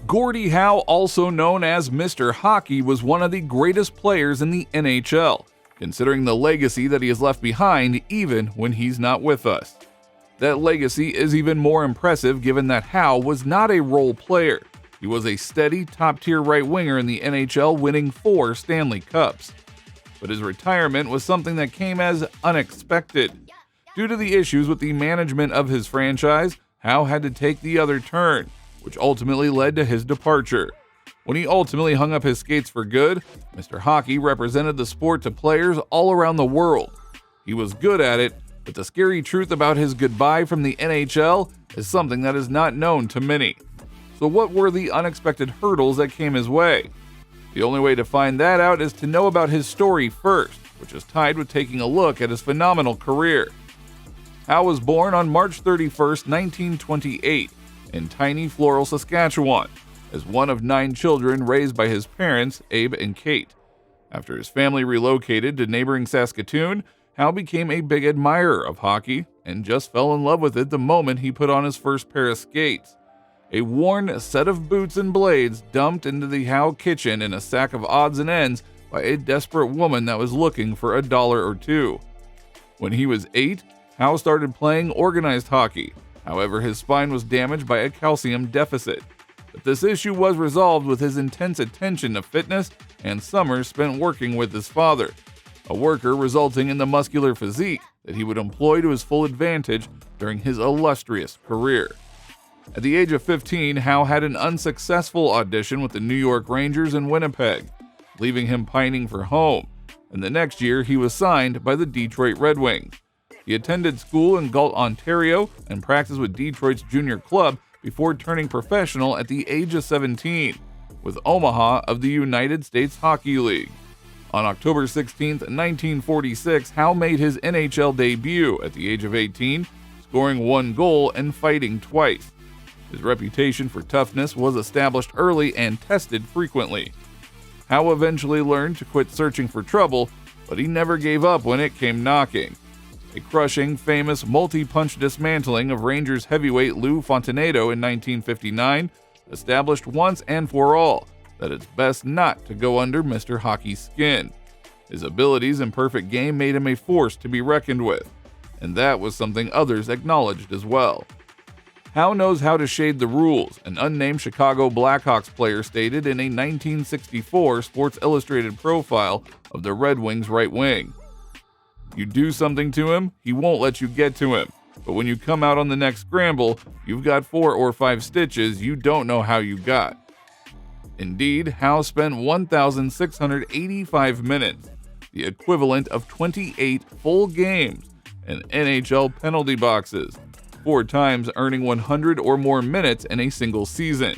Gordie Howe, also known as Mr. Hockey, was one of the greatest players in the NHL, considering the legacy that he has left behind even when he's not with us. That legacy is even more impressive given that Howe was not a role player. He was a steady, top-tier right winger in the NHL, winning 4 Stanley Cups. But his retirement was something that came as unexpected. Due to the issues with the management of his franchise, Howe had to take the other turn, which ultimately led to his departure. When he ultimately hung up his skates for good, Mr. Hockey represented the sport to players all around the world. He was good at it, but the scary truth about his goodbye from the NHL is something that is not known to many. So what were the unexpected hurdles that came his way? The only way to find that out is to know about his story first, which is tied with taking a look at his phenomenal career. Howe was born on March 31st, 1928, in tiny Floral, Saskatchewan, as one of 9 children raised by his parents, Abe and Kate. After his family relocated to neighboring Saskatoon, Howe became a big admirer of hockey and just fell in love with it the moment he put on his first pair of skates. A worn set of boots and blades dumped into the Howe kitchen in a sack of odds and ends by a desperate woman that was looking for $1 or $2. When he was 8, Howe started playing organized hockey. However, his spine was damaged by a calcium deficit. But this issue was resolved with his intense attention to fitness and summers spent working with his father, a worker resulting in the muscular physique that he would employ to his full advantage during his illustrious career. At the age of 15, Howe had an unsuccessful audition with the New York Rangers in Winnipeg, leaving him pining for home, and the next year he was signed by the Detroit Red Wings. He attended school in Galt, Ontario, and practiced with Detroit's junior club before turning professional at the age of 17, with Omaha of the United States Hockey League. On October 16, 1946, Howe made his NHL debut at the age of 18, scoring 1 goal and fighting twice. His reputation for toughness was established early and tested frequently. Howe eventually learned to quit searching for trouble, but he never gave up when it came knocking. A crushing, famous multi-punch dismantling of Rangers heavyweight Lou Fontinato in 1959 established once and for all that it's best not to go under Mr. Hockey's skin. His abilities and perfect game made him a force to be reckoned with, and that was something others acknowledged as well. Howe knows how to shade the rules, an unnamed Chicago Blackhawks player stated in a 1964 Sports Illustrated profile of the Red Wings' right wing. You do something to him, he won't let you get to him. But when you come out on the next scramble, you've got 4 or 5 stitches you don't know how you got. Indeed, Howe spent 1,685 minutes, the equivalent of 28 full games, in NHL penalty boxes, 4 times earning 100 or more minutes in a single season.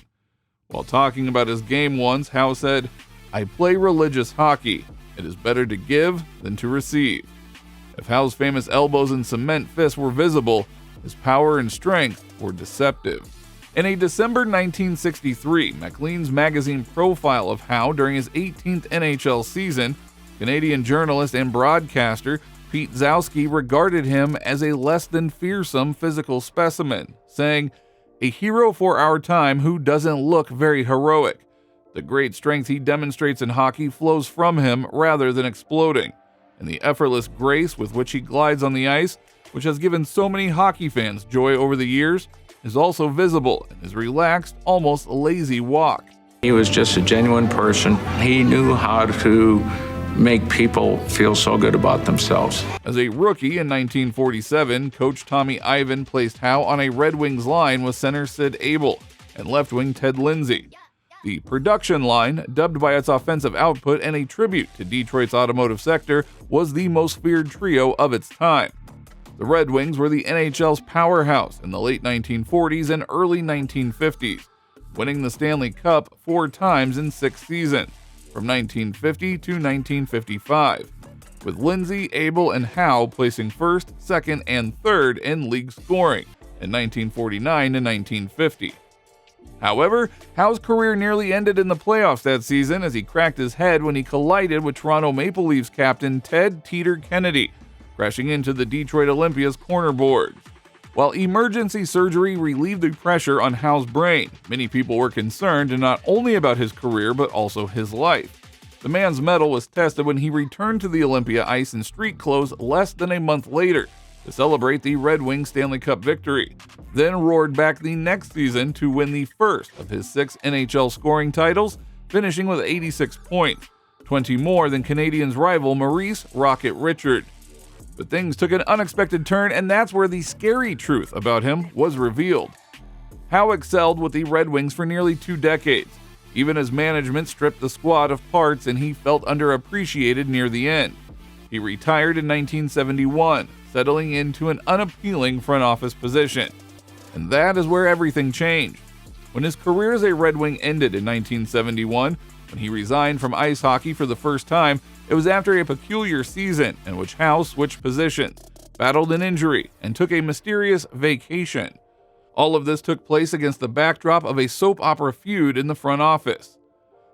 While talking about his game once, Howe said, "I play religious hockey. It is better to give than to receive." If Howe's famous elbows and cement fists were visible, his power and strength were deceptive. In a December 1963 Maclean's magazine profile of Howe during his 18th NHL season, Canadian journalist and broadcaster Pete Zowski regarded him as a less than fearsome physical specimen, saying, "A hero for our time who doesn't look very heroic. The great strength he demonstrates in hockey flows from him rather than exploding, and the effortless grace with which he glides on the ice, which has given so many hockey fans joy over the years, is also visible in his relaxed, almost lazy walk." He was just a genuine person. He knew how to make people feel so good about themselves. As a rookie in 1947, coach Tommy Ivan placed Howe on a Red Wings line with center Sid Abel and left wing Ted Lindsay. The production line, dubbed by its offensive output and a tribute to Detroit's automotive sector, was the most feared trio of its time. The Red Wings were the NHL's powerhouse in the late 1940s and early 1950s, winning the Stanley Cup 4 times in 6 seasons, from 1950 to 1955, with Lindsay, Abel, and Howe placing 1st, 2nd, and 3rd in league scoring in 1949 and 1950. However, Howe's career nearly ended in the playoffs that season as he cracked his head when he collided with Toronto Maple Leafs captain Ted "Teeter" Kennedy, crashing into the Detroit Olympia's corner boards. While emergency surgery relieved the pressure on Howe's brain, many people were concerned not only about his career but also his life. The man's mettle was tested when he returned to the Olympia ice in street clothes less than a month later to celebrate the Red Wings Stanley Cup victory, then roared back the next season to win the first of his 6 NHL scoring titles, finishing with 86 points, 20 more than Canadiens' rival Maurice "Rocket" Richard. But things took an unexpected turn, and that's where the scary truth about him was revealed. Howe excelled with the Red Wings for nearly 2 decades, even as management stripped the squad of parts and he felt underappreciated near the end. He retired in 1971, settling into an unappealing front office position. And that is where everything changed. When his career as a Red Wing ended in 1971, when he resigned from ice hockey for the first time, it was after a peculiar season in which Howe switched positions, battled an injury, and took a mysterious vacation. All of this took place against the backdrop of a soap opera feud in the front office.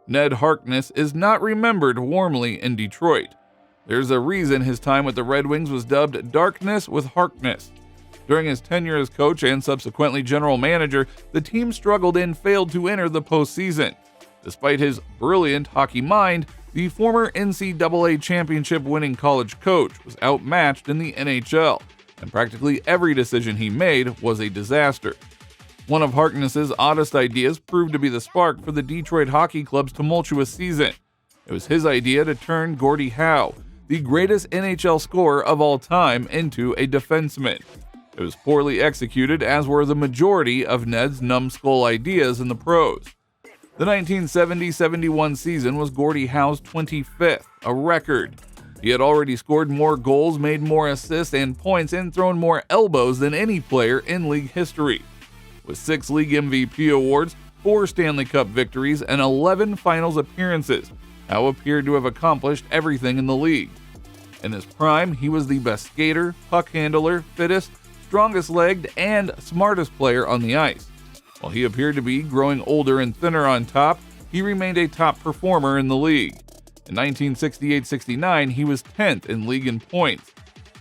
Ned Harkness is not remembered warmly in Detroit. There's a reason his time with the Red Wings was dubbed Darkness with Harkness. During his tenure as coach and subsequently general manager, the team struggled and failed to enter the postseason. Despite his brilliant hockey mind, the former NCAA championship-winning college coach was outmatched in the NHL, and practically every decision he made was a disaster. One of Harkness's oddest ideas proved to be the spark for the Detroit Hockey Club's tumultuous season. It was his idea to turn Gordie Howe, the greatest NHL scorer of all time, into a defenseman. It was poorly executed, as were the majority of Ned's numbskull ideas in the pros. The 1970-71 season was Gordie Howe's 25th, a record. He had already scored more goals, made more assists and points, and thrown more elbows than any player in league history. With 6 league MVP awards, 4 Stanley Cup victories, and 11 finals appearances, Howe appeared to have accomplished everything in the league. In his prime, he was the best skater, puck handler, fittest, strongest-legged, and smartest player on the ice. While he appeared to be growing older and thinner on top, he remained a top performer in the league. In 1968-69, he was 10th in league in points.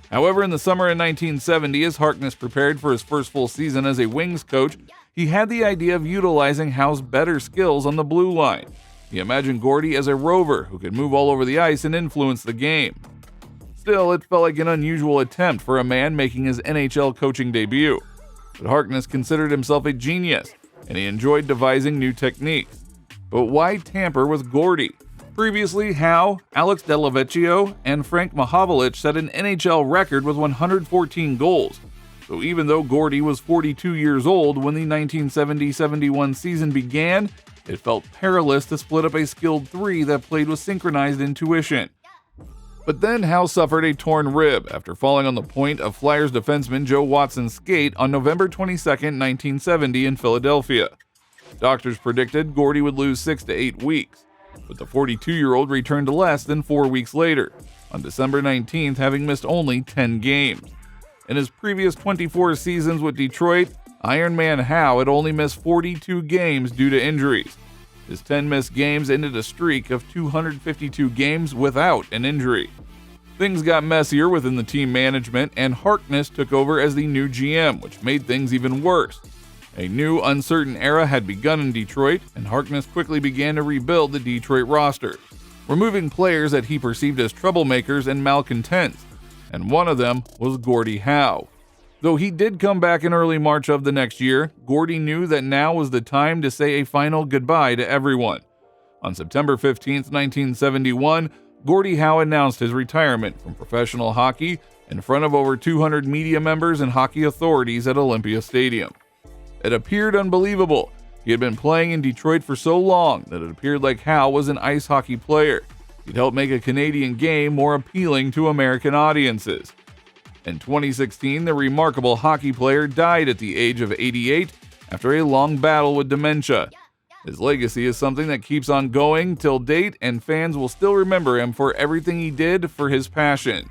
However, in the summer of 1970, as Harkness prepared for his first full season as a Wings coach, he had the idea of utilizing Howe's better skills on the blue line. He imagined Gordie as a rover who could move all over the ice and influence the game. Still, it felt like an unusual attempt for a man making his NHL coaching debut. But Harkness considered himself a genius, and he enjoyed devising new techniques. But why tamper with Gordie? Previously, Howe, Alex Delavecchio, and Frank Mahovlich set an NHL record with 114 goals. So even though Gordie was 42 years old when the 1970-71 season began, it felt perilous to split up a skilled 3 that played with synchronized intuition. But then Howe suffered a torn rib after falling on the point of Flyers defenseman Joe Watson's skate on November 22, 1970 in Philadelphia. Doctors predicted Gordie would lose 6 to 8 weeks, but the 42-year-old returned less than 4 weeks later, on December 19th, having missed only 10 games. In his previous 24 seasons with Detroit, Iron Man Howe had only missed 42 games due to injuries. His 10 missed games ended a streak of 252 games without an injury. Things got messier within the team management, and Harkness took over as the new GM, which made things even worse. A new, uncertain era had begun in Detroit, and Harkness quickly began to rebuild the Detroit roster, removing players that he perceived as troublemakers and malcontents, and one of them was Gordie Howe. Though he did come back in early March of the next year, Gordie knew that now was the time to say a final goodbye to everyone. On September 15, 1971, Gordie Howe announced his retirement from professional hockey in front of over 200 media members and hockey authorities at Olympia Stadium. It appeared unbelievable. He had been playing in Detroit for so long that it appeared like Howe was an ice hockey player. He'd helped make a Canadian game more appealing to American audiences. In 2016, the remarkable hockey player died at the age of 88 after a long battle with dementia. His legacy is something that keeps on going till date, and fans will still remember him for everything he did for his passion.